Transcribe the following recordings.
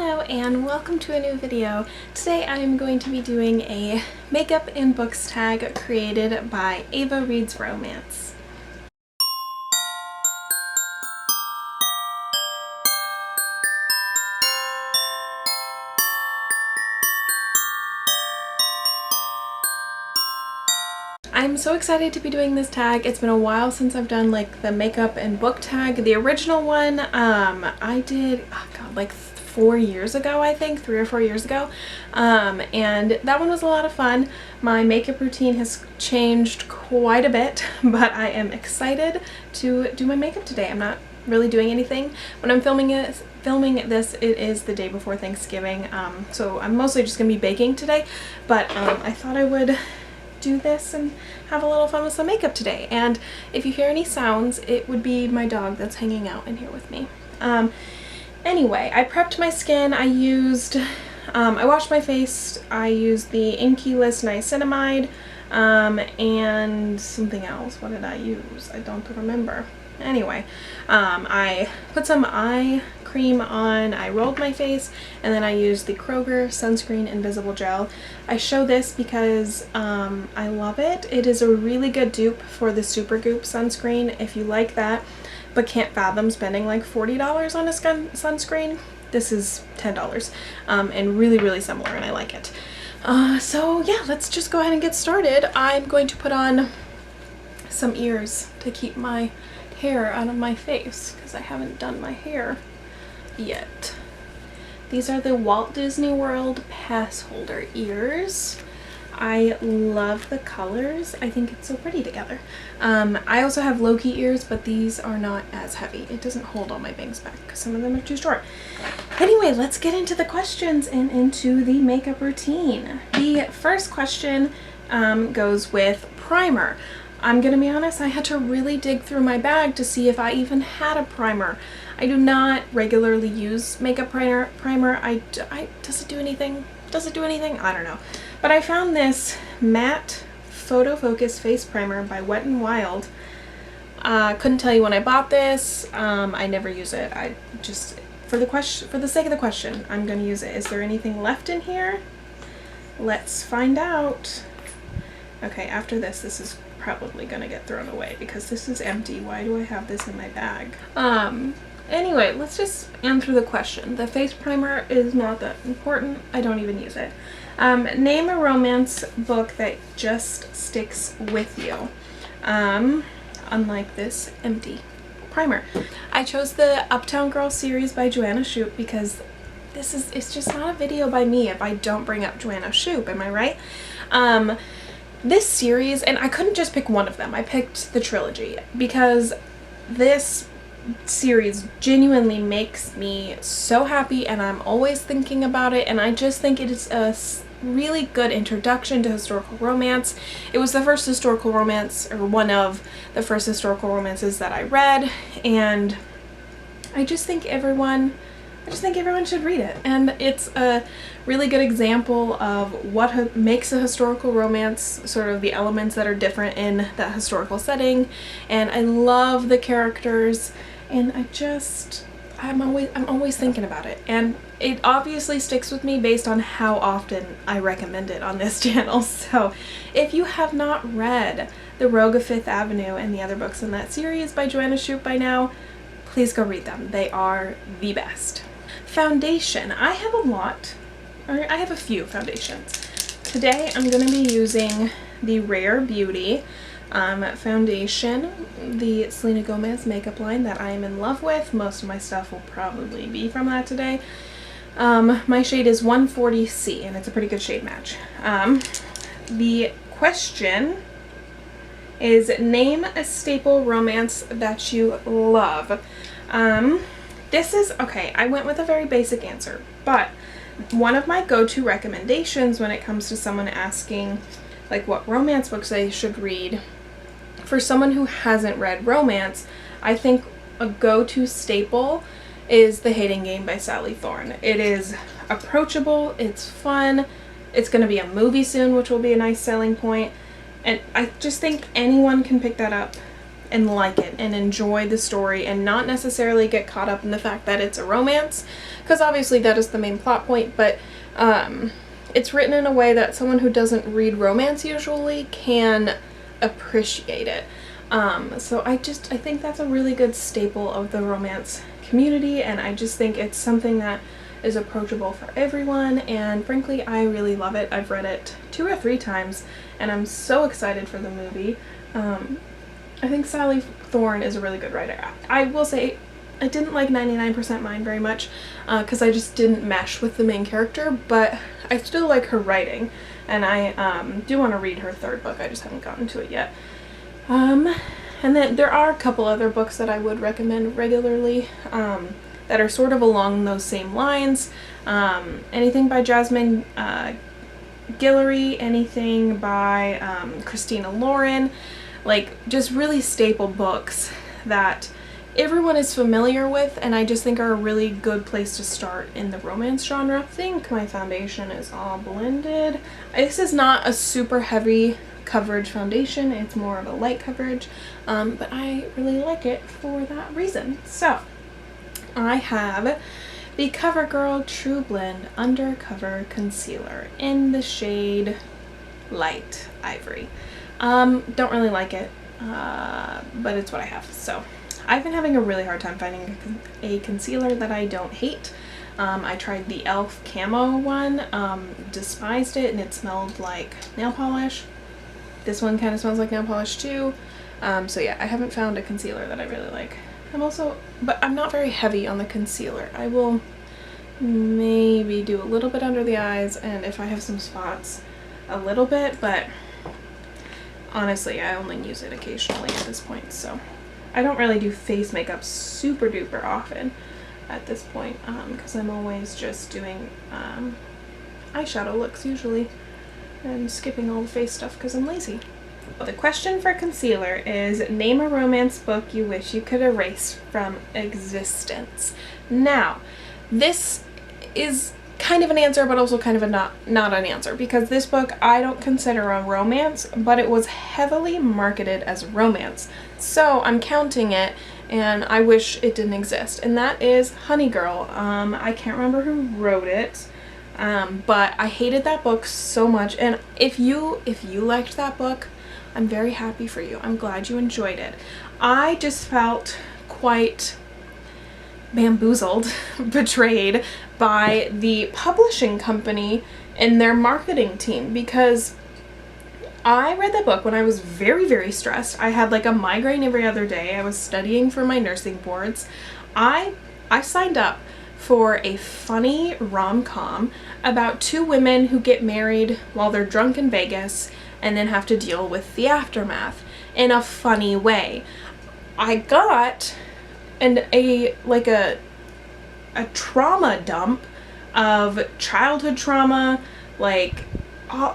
Hello and welcome to a new video. Today I am going to be doing a makeup and books tag created by Ava Reads Romance. I'm so excited to be doing this tag. It's been a while since I've done like the makeup and book tag. The original one I did, like 4 years ago, I think, 3 or 4 years ago, and that one was a lot of fun. My makeup routine has changed quite a bit, but I am excited to do my makeup today. I'm not really doing anything when I'm filming this. It is the day before Thanksgiving, so I'm mostly just gonna be baking today, but I thought I would do this and have a little fun with some makeup today. And if you hear any sounds, it would be my dog that's hanging out in here with me. Anyway, I prepped my skin. I washed my face. I used the Inky List Niacinamide and something else. What did I use? I don't remember. Anyway, I put some eye cream on, I rolled my face, and then I used the Kroger Sunscreen Invisible Gel. I show this because I love it. It is a really good dupe for the Supergoop sunscreen. If you like that but can't fathom spending like $40 on a sunscreen, this is $10 and really similar, and I like it. So yeah, let's just go ahead and get started. I'm going to put on some ears to keep my hair out of my face because I haven't done my hair yet. These are the Walt Disney World pass holder ears. I love the colors. I think it's so pretty together. I also have low-key ears, but these are not as heavy. It doesn't hold all my bangs back because some of them are too short. Anyway, let's get into the questions and into the makeup routine. The first question goes with primer. I'm gonna be honest, I had to really dig through my bag to see if I even had a primer. I do not regularly use makeup primer. Does it do anything? Does it do anything? I don't know. But I found this matte Photo Focus face primer by Wet n Wild. Couldn't tell you when I bought this. I never use it. I just, for the sake of the question, I'm gonna use it. Is there anything left in here? Let's find out. Okay, after this is probably gonna get thrown away because this is empty. Why do I have this in my bag? Anyway, let's just answer the question. The face primer is not that important. I don't even use it. Name a romance book that just sticks with you. Unlike this empty primer. I chose the Uptown Girl series by Joanna Shupe because it's just not a video by me if I don't bring up Joanna Shupe, am I right? This series, and I couldn't just pick one of them, I picked the trilogy because this series genuinely makes me so happy and I'm always thinking about it, and I just think it is a really good introduction to historical romance. It was the first historical romance, or one of the first historical romances that I read, and I just think everyone should read it. And it's a really good example of what makes a historical romance, sort of the elements that are different in that historical setting. And I love the characters, and I'm always thinking about it. And it obviously sticks with me based on how often I recommend it on this channel. So if you have not read The Rogue of Fifth Avenue and the other books in that series by Joanna Shupe by now, please go read them. They are the best. Foundation. I have a few foundations. Today I'm going to be using the Rare Beauty foundation, the Selena Gomez makeup line that I am in love with. Most of my stuff will probably be from that today. My shade is 140C, and it's a pretty good shade match. The question is, name a staple romance that you love. This is, okay, I went with a very basic answer, but one of my go-to recommendations when it comes to someone asking like what romance books they should read, for someone who hasn't read romance, I think a go-to staple is The Hating Game by Sally Thorne. It is approachable, it's fun, it's going to be a movie soon, which will be a nice selling point, and I just think anyone can pick that up and like it and enjoy the story and not necessarily get caught up in the fact that it's a romance, because obviously that is the main plot point, but it's written in a way that someone who doesn't read romance usually can appreciate it. So I think that's a really good staple of the romance community, and I just think it's something that is approachable for everyone, and frankly I really love it. I've read it 2 or 3 times and I'm so excited for the movie. I think Sally Thorne is a really good writer. I will say I didn't like 99% Mine very much because I just didn't mesh with the main character, but I still like her writing, and I do want to read her 3rd book. I just haven't gotten to it yet. And then there are a couple other books that I would recommend regularly that are sort of along those same lines. Anything by Jasmine Guillory, anything by Christina Lauren, like just really staple books that everyone is familiar with, and I just think are a really good place to start in the romance genre. I think my foundation is all blended. This is not a super heavy coverage foundation, it's more of a light coverage, but I really like it for that reason. So I have the CoverGirl True Blend Undercover Concealer in the shade Light Ivory. Don't really like it, but it's what I have. So I've been having a really hard time finding a concealer that I don't hate. I tried the e.l.f. Camo one, despised it, and it smelled like nail polish. This one kind of smells like nail polish too. So yeah, I haven't found a concealer that I really like. But I'm not very heavy on the concealer. I will maybe do a little bit under the eyes, and if I have some spots, a little bit, but honestly, I only use it occasionally at this point, so I don't really do face makeup super duper often at this point, because I'm always just doing eyeshadow looks usually, and skipping all the face stuff because I'm lazy. The question for concealer is, name a romance book you wish you could erase from existence. Now, this is kind of an answer, but also kind of a not an answer, because this book I don't consider a romance, but it was heavily marketed as romance, so I'm counting it, and I wish it didn't exist, and that is Honey Girl. I can't remember who wrote it, but I hated that book so much, and if you liked that book, I'm very happy for you. I'm glad you enjoyed it. I just felt quite bamboozled, betrayed by the publishing company and their marketing team, because I read that book when I was very, very stressed. I had like a migraine every other day. I was studying for my nursing boards. I signed up for a funny rom-com about 2 women who get married while they're drunk in Vegas and then have to deal with the aftermath in a funny way. I got a trauma dump of childhood trauma, like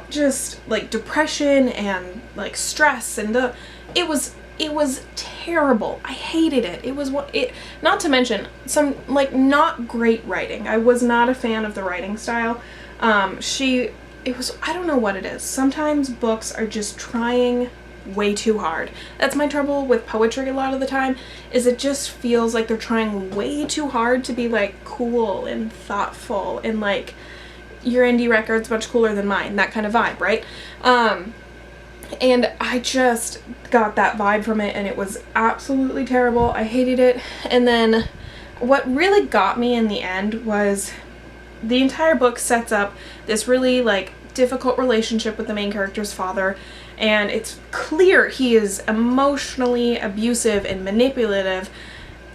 just like depression and like stress, and it was terrible. I hated it. It was not to mention some like not great writing. I was not a fan of the writing style. I don't know what it is. Sometimes books are just trying way too hard. That's my trouble with poetry a lot of the time, is it just feels like they're trying way too hard to be like cool and thoughtful and like your indie record's much cooler than mine, that kind of vibe, right? And I just got that vibe from it, and it was absolutely terrible. I hated it. And then what really got me in the end was the entire book sets up this really like difficult relationship with the main character's father, and it's clear he is emotionally abusive and manipulative,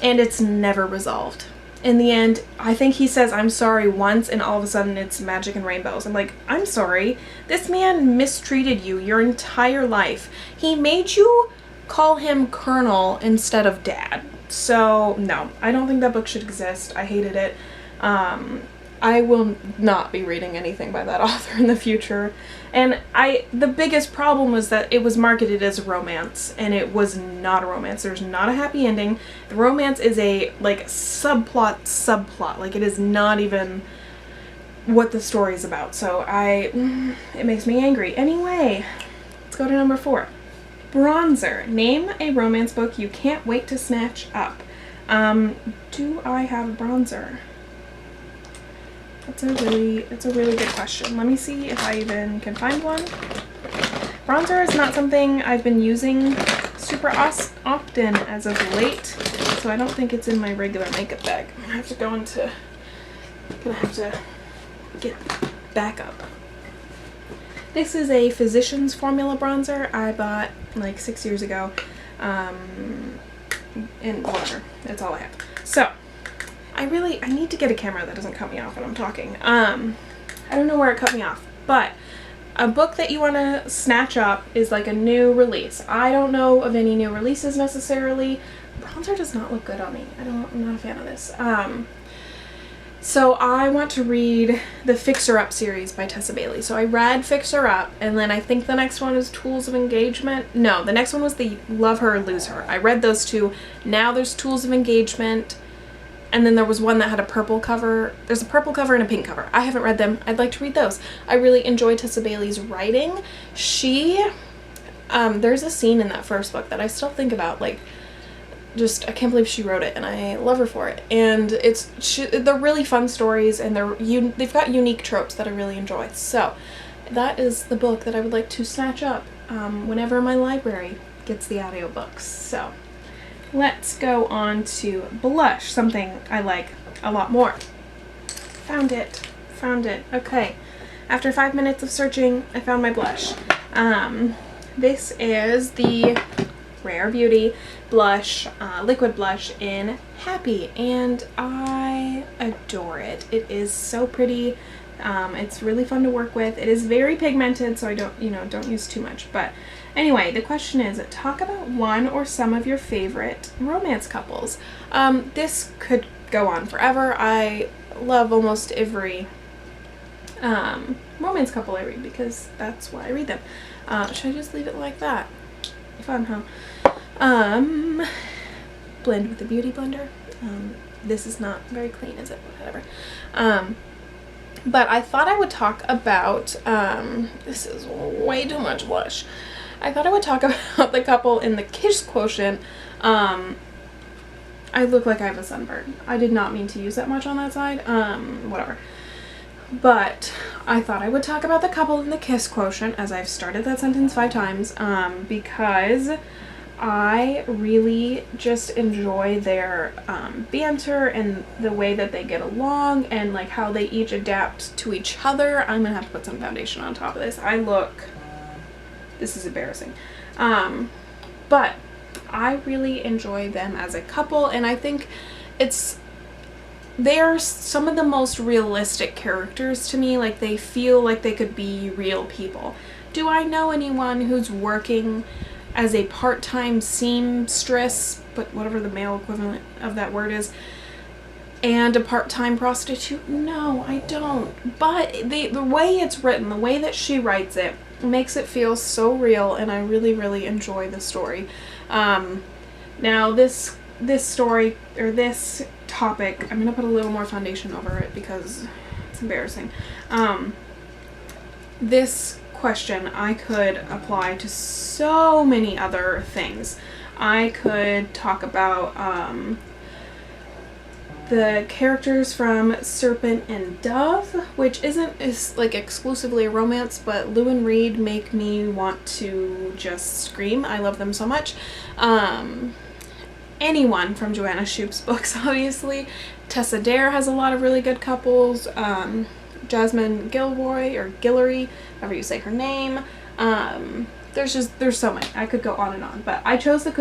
and it's never resolved. In the end, I think he says I'm sorry once, and all of a sudden it's magic and rainbows. I'm like, I'm sorry. This man mistreated you your entire life. He made you call him Colonel instead of Dad. So no, I don't think that book should exist. I hated it. I will not be reading anything by that author in the future. And the biggest problem was that it was marketed as a romance, and it was not a romance. There's not a happy ending. The romance is a like subplot. Like, it is not even what the story is about. So it makes me angry. Anyway, let's go to number 4. Bronzer. Name a romance book you can't wait to snatch up. Do I have a bronzer? That's a really good question. Let me see if I even can find one. Bronzer is not something I've been using super often as of late, so I don't think it's in my regular makeup bag. I'm gonna have to get back up. This is a Physicians Formula bronzer I bought like 6 years ago, and whatever, that's all I have. So I need to get a camera that doesn't cut me off when I'm talking. I don't know where it cut me off, but a book that you want to snatch up is like a new release. I don't know of any new releases necessarily. Bronzer does not look good on me. I'm not a fan of this. So I want to read the Fixer Up series by Tessa Bailey. So I read Fixer Up, and then I think the next one is Tools of Engagement. No, the next one was the Love Her or Lose Her. I read those two. Now there's Tools of Engagement, and then there was one that had a purple cover. There's a purple cover and a pink cover. I haven't read them. I'd like to read those. I really enjoy Tessa Bailey's writing. There's a scene in that first book that I still think about, like, I can't believe she wrote it, and I love her for it. And they're really fun stories, and they've got unique tropes that I really enjoy. So that is the book that I would like to snatch up whenever my library gets the audiobooks. So let's go on to blush, something I like a lot more. Found it. Okay. After 5 minutes of searching, I found my blush. This is the Rare Beauty blush, liquid blush in Happy, and I adore it. It is so pretty. It's really fun to work with. It is very pigmented, so I don't use too much. But anyway, the question is, talk about one or some of your favorite romance couples. This could go on forever. I love almost every romance couple I read because that's why I read them. Should I just leave it like that? Fun, huh? Blend with the Beauty Blender. This is not very clean, is it? Whatever. But I thought I would talk about, this is way too much blush. I thought I would talk about the couple in the Kiss Quotient. I look like I have a sunburn. I did not mean to use that much on that side. Whatever. But I thought I would talk about the couple in the Kiss Quotient, as I've started that sentence 5 times, because I really just enjoy their banter and the way that they get along and like how they each adapt to each other. I'm gonna have to put some foundation on top of this. This is embarrassing. But I really enjoy them as a couple, and I think they're some of the most realistic characters to me. Like, they feel like they could be real people. Do I know anyone who's working as a part-time seamstress, but whatever the male equivalent of that word is, and a part-time prostitute? No, I don't. But the way it's written, the way that she writes it, makes it feel so real, and I really, really enjoy the story. Now this story, or this topic, I'm gonna put a little more foundation over it because it's embarrassing. This question I could apply to so many other things. I could talk about the characters from Serpent and Dove, which is like exclusively a romance, but Lou and Reed make me want to just scream. I love them so much. Anyone from Joanna Shupe's books, obviously. Tessa Dare has a lot of really good couples. Jasmine Gilroy, or Guillory, however you say her name. There's so many. I could go on and on, but I chose the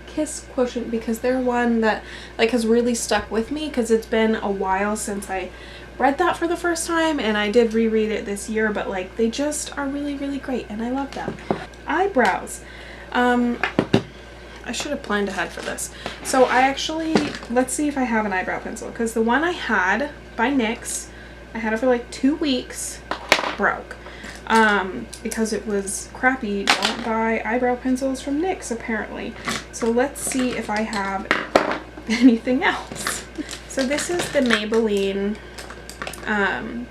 Kiss Quotient because they're one that like has really stuck with me, because it's been a while since I read that for the first time, and I did reread it this year, but like they just are really, really great, and I love them. Eyebrows. I should have planned ahead for this. So let's see if I have an eyebrow pencil, because the one I had by NYX, I had it for like 2 weeks, broke. Because it was crappy. Don't buy eyebrow pencils from NYX, apparently. So let's see if I have anything else. So this is the Maybelline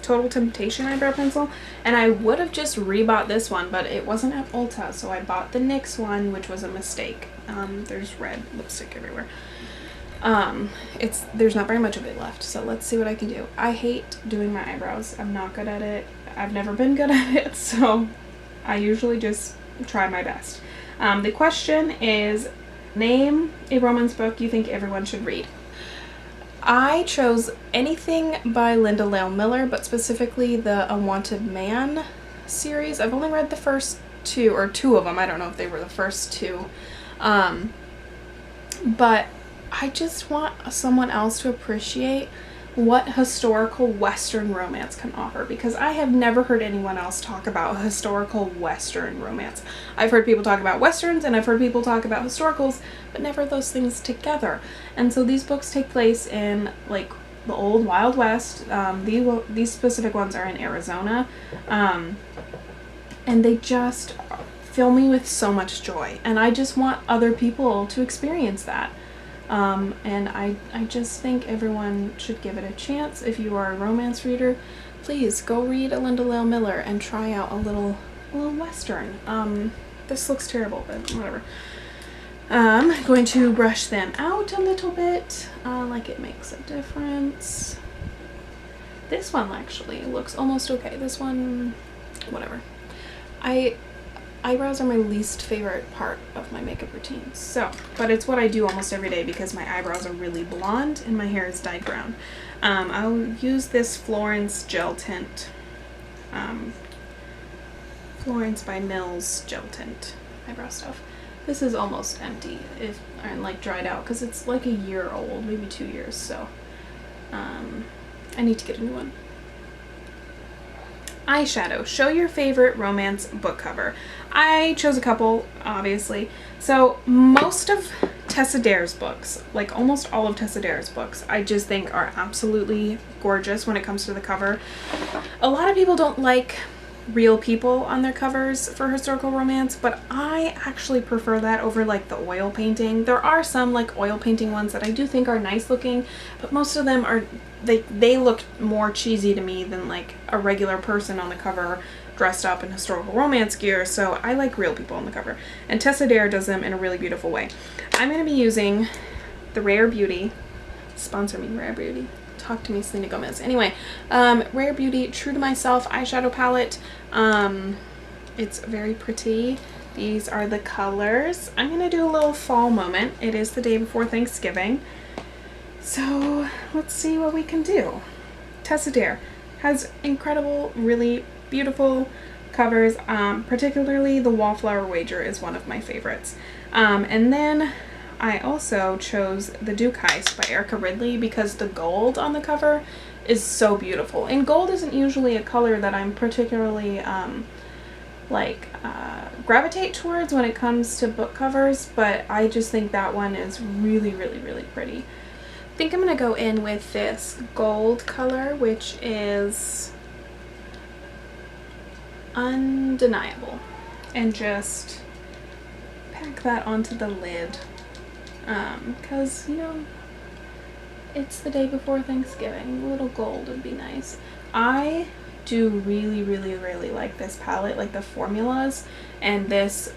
Total Temptation eyebrow pencil, and I would have just rebought this one, but it wasn't at Ulta, so I bought the NYX one, which was a mistake. There's red lipstick everywhere. There's not very much of it left, so let's see what I can do. I hate doing my eyebrows. I'm not good at it. I've never been good at it, so I usually just try my best. The question is, name a romance book you think everyone should read. I chose anything by Linda Lale Miller, but specifically the Unwanted Man series. I've only read the first two, or two of them. I don't know if they were the first two. But I just want someone else to appreciate what historical Western romance can offer, because I have never heard anyone else talk about historical Western romance. I've heard people talk about Westerns and I've heard people talk about historicals, but never those things together. And so these books take place in like the old Wild West. These specific ones are in Arizona, and they just fill me with so much joy, and I just want other people to experience that. And I just think everyone should give it a chance. If you are a romance reader, please go read a Linda Lale Miller and try out a little Western. This looks terrible, but whatever. I'm going to brush them out a little bit, like it makes a difference. This one actually looks almost okay. This one, whatever. Eyebrows are my least favorite part of my makeup routine, but it's what I do almost every day because my eyebrows are really blonde and my hair is dyed brown. I'll use this Florence gel tint, Florence by Mills gel tint eyebrow stuff. This is almost empty and like dried out because it's like a year old, maybe 2 years, so I need to get a new one. Eyeshadow. Show your favorite romance book cover. I chose a couple, obviously. So most of Tessa Dare's books, like almost all of Tessa Dare's books, I just think are absolutely gorgeous when it comes to the cover. A lot of people don't like real people on their covers for historical romance, but I actually prefer that over like the oil painting. There are some like oil painting ones that I do think are nice looking, but most of them are they look more cheesy to me than like a regular person on the cover dressed up in historical romance gear, so I like real people on the cover. And Tessa Dare does them in a really beautiful way. I'm going to be using the Rare Beauty, sponsor me Rare Beauty, talk to me Selena Gomez. Anyway, Rare Beauty True to Myself eyeshadow palette. It's very pretty. These are the colors. I'm going to do a little fall moment. It is the day before Thanksgiving. So let's see what we can do. Tessa Dare has incredible, really beautiful covers. Particularly the Wallflower Wager is one of my favorites. And then I also chose the Duke Heist by Erica Ridley because the gold on the cover is so beautiful. And gold isn't usually a color that I'm particularly gravitate towards when it comes to book covers, but I just think that one is really, really, really pretty. I think I'm going to go in with this gold color, which is Undeniable, and just pack that onto the lid, because, you know, it's the day before Thanksgiving. A little gold would be nice. I do really, really, really like this palette, like the formulas, and this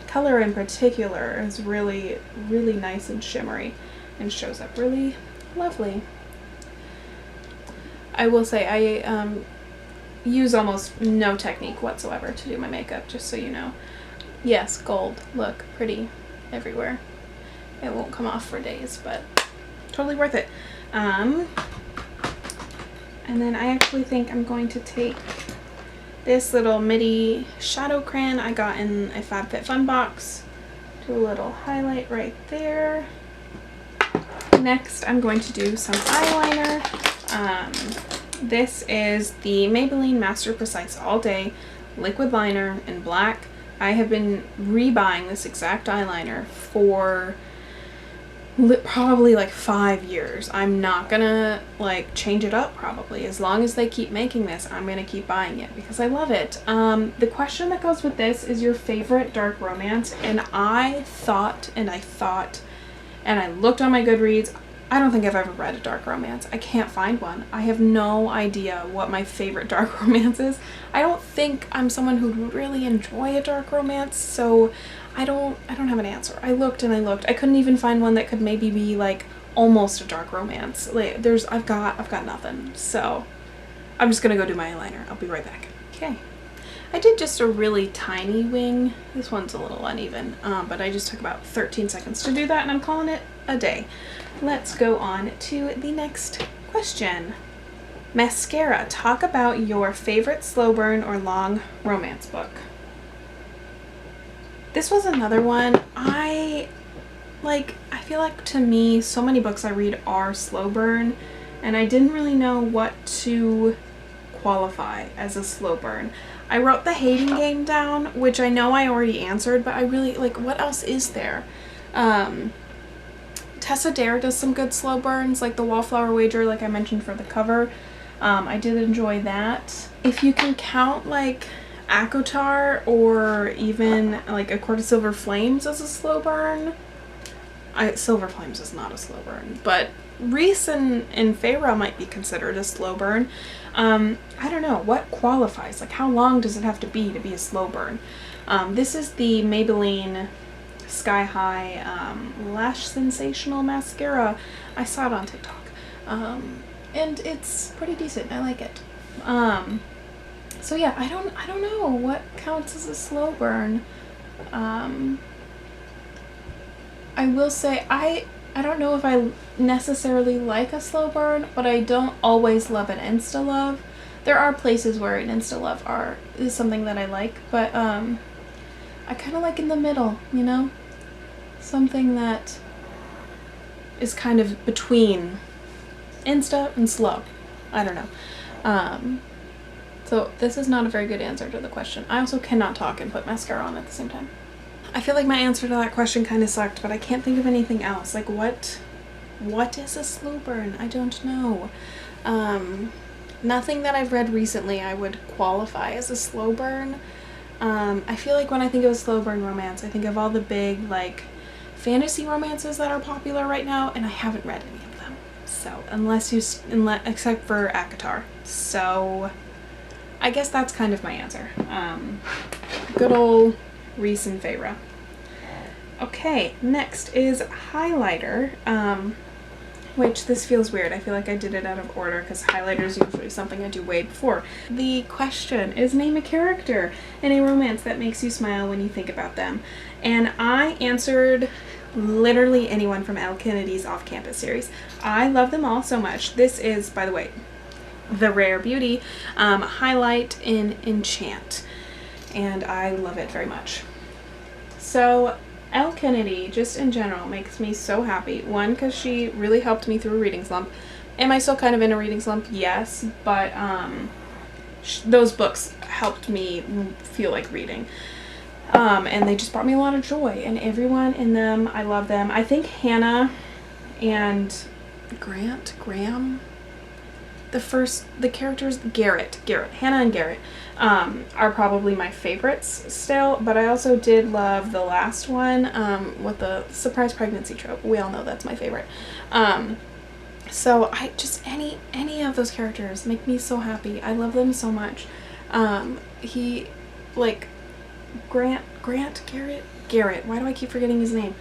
color in particular is really, really nice and shimmery and shows up really lovely. I will say I use almost no technique whatsoever to do my makeup, just so you know. Yes, gold, look, pretty everywhere. It won't come off for days, but totally worth it. And then I actually think I'm going to take this little midi shadow crayon I got in a FabFitFun box. Do a little highlight right there. Next, I'm going to do some eyeliner. This is the Maybelline Master Precise All Day Liquid Liner in black. I have been rebuying this exact eyeliner for probably like 5 years. I'm not gonna like change it up probably. As long as they keep making this, I'm gonna keep buying it because I love it. The question that goes with this is your favorite dark romance, and I thought and I looked on my Goodreads. I don't think I've ever read a dark romance. I can't find one. I have no idea what my favorite dark romance is. I don't think I'm someone who would really enjoy a dark romance, so I don't have an answer. I looked and I looked. I couldn't even find one that could maybe be like almost a dark romance. Like I've got nothing. So I'm just gonna go do my eyeliner. I'll be right back. Okay. I did just a really tiny wing. This one's a little uneven, but I just took about 13 seconds to do that, and I'm calling it a day. Let's go on to the next question. Mascara. Talk about your favorite slow burn or long romance book. This was another one. I feel like to me, so many books I read are slow burn, and I didn't really know what to qualify as a slow burn. I wrote The Hating Game down, which I know I already answered, but I really, like, what else is there? Tessa Dare does some good slow burns, like The Wallflower Wager, like I mentioned for the cover. I did enjoy that. If you can count, like, ACOTAR or even, like, A Court of Silver Flames as a slow burn. Silver Flames is not a slow burn, but Reese and Feyre might be considered a slow burn. I don't know what qualifies, like how long does it have to be a slow burn. This is the Maybelline Sky High Lash Sensational Mascara. I saw it on TikTok, and it's pretty decent. I like it. So yeah, I don't know what counts as a slow burn. I will say I don't know if I necessarily like a slow burn, but I don't always love an insta love. There are places where an insta love is something that I like, but I kind of like in the middle, you know? Something that is kind of between insta and slow. I don't know. So this is not a very good answer to the question. I also cannot talk and put mascara on at the same time. I feel like my answer to that question kind of sucked, but I can't think of anything else. Like what is a slow burn? I don't know. Nothing that I've read recently I would qualify as a slow burn. I feel like when I think of a slow burn romance, I think of all the big, like, fantasy romances that are popular right now, and I haven't read any of them. So, except for ACOTAR. So, I guess that's kind of my answer. Good old Reese and Feyre. Okay, next is highlighter, which this feels weird. I feel like I did it out of order because highlighter is usually something I do way before. The question is, name a character in a romance that makes you smile when you think about them. And I answered literally anyone from Elle Kennedy's Off-Campus series. I love them all so much. This is, by the way, the Rare Beauty highlight in Enchant, and I love it very much. So Elle Kennedy, just in general, makes me so happy. One, because she really helped me through a reading slump. Am I still kind of in a reading slump? Yes, but those books helped me feel like reading. And they just brought me a lot of joy, and everyone in them, I love them. I think Hannah and Graham, the characters, Hannah and Garrett, are probably my favorites still, but I also did love the last one, with the surprise pregnancy trope. We all know that's my favorite. So I just, any of those characters make me so happy. I love them so much. Garrett, why do I keep forgetting his name?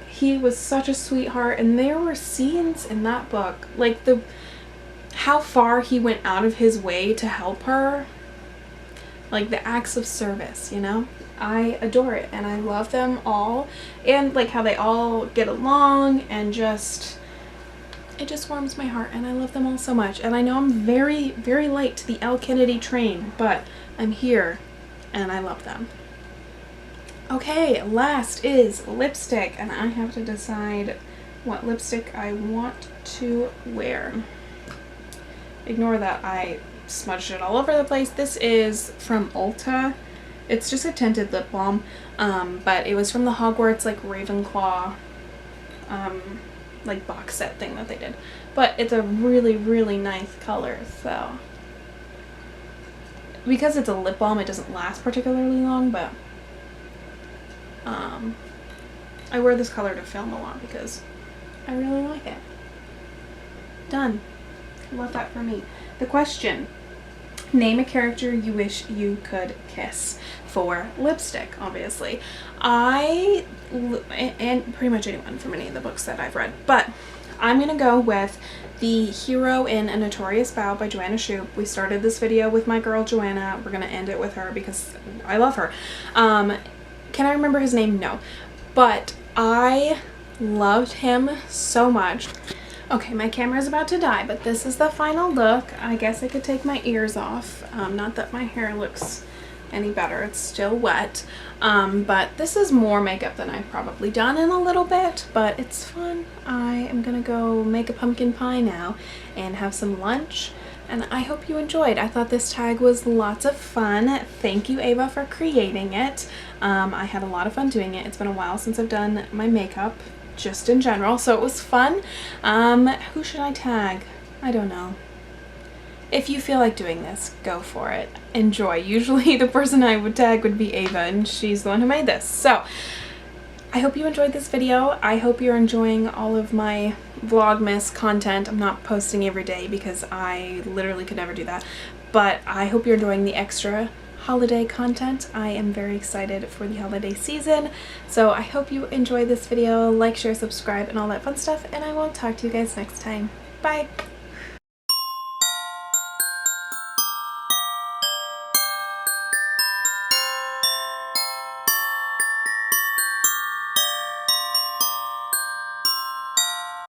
He was such a sweetheart, and there were scenes in that book, like how far he went out of his way to help her, like the acts of service, you know? I adore it, and I love them all, and like how they all get along, and it just warms my heart, and I love them all so much. And I know I'm very, very late to the Elle Kennedy train, but I'm here, and I love them. Okay, last is lipstick, and I have to decide what lipstick I want to wear. Ignore that I smudged it all over the place. This is from Ulta. It's just a tinted lip balm, but it was from the Hogwarts, like, Ravenclaw, like, box set thing that they did. But it's a really, really nice color, so. Because it's a lip balm, it doesn't last particularly long, but I wear this color to film a lot because I really like it. Done. Love that for me. The question: name a character you wish you could kiss. For lipstick, obviously. And pretty much anyone from any of the books that I've read, but I'm gonna go with the hero in A Notorious Vow by Joanna Shupe. We started this video with my girl Joanna. We're gonna end it with her because I love her. Can I remember his name? No. But I loved him so much. Okay, my camera's about to die, but this is the final look. I guess I could take my ears off. Not that my hair looks any better, it's still wet. But this is more makeup than I've probably done in a little bit, but it's fun. I am gonna go make a pumpkin pie now and have some lunch, and I hope you enjoyed. I thought this tag was lots of fun. Thank you, Ava, for creating it. I had a lot of fun doing it. It's been a while since I've done my makeup, just in general, so it was fun. Who should I tag? I don't know. If you feel like doing this, go for it. Enjoy. Usually the person I would tag would be Ava, and she's the one who made this. So I hope you enjoyed this video. I hope you're enjoying all of my Vlogmas content. I'm not posting every day because I literally could never do that, but I hope you're enjoying the extra holiday content. I am very excited for the holiday season, so I hope you enjoy this video. Like, share, subscribe, and all that fun stuff, and I will talk to you guys next time. Bye!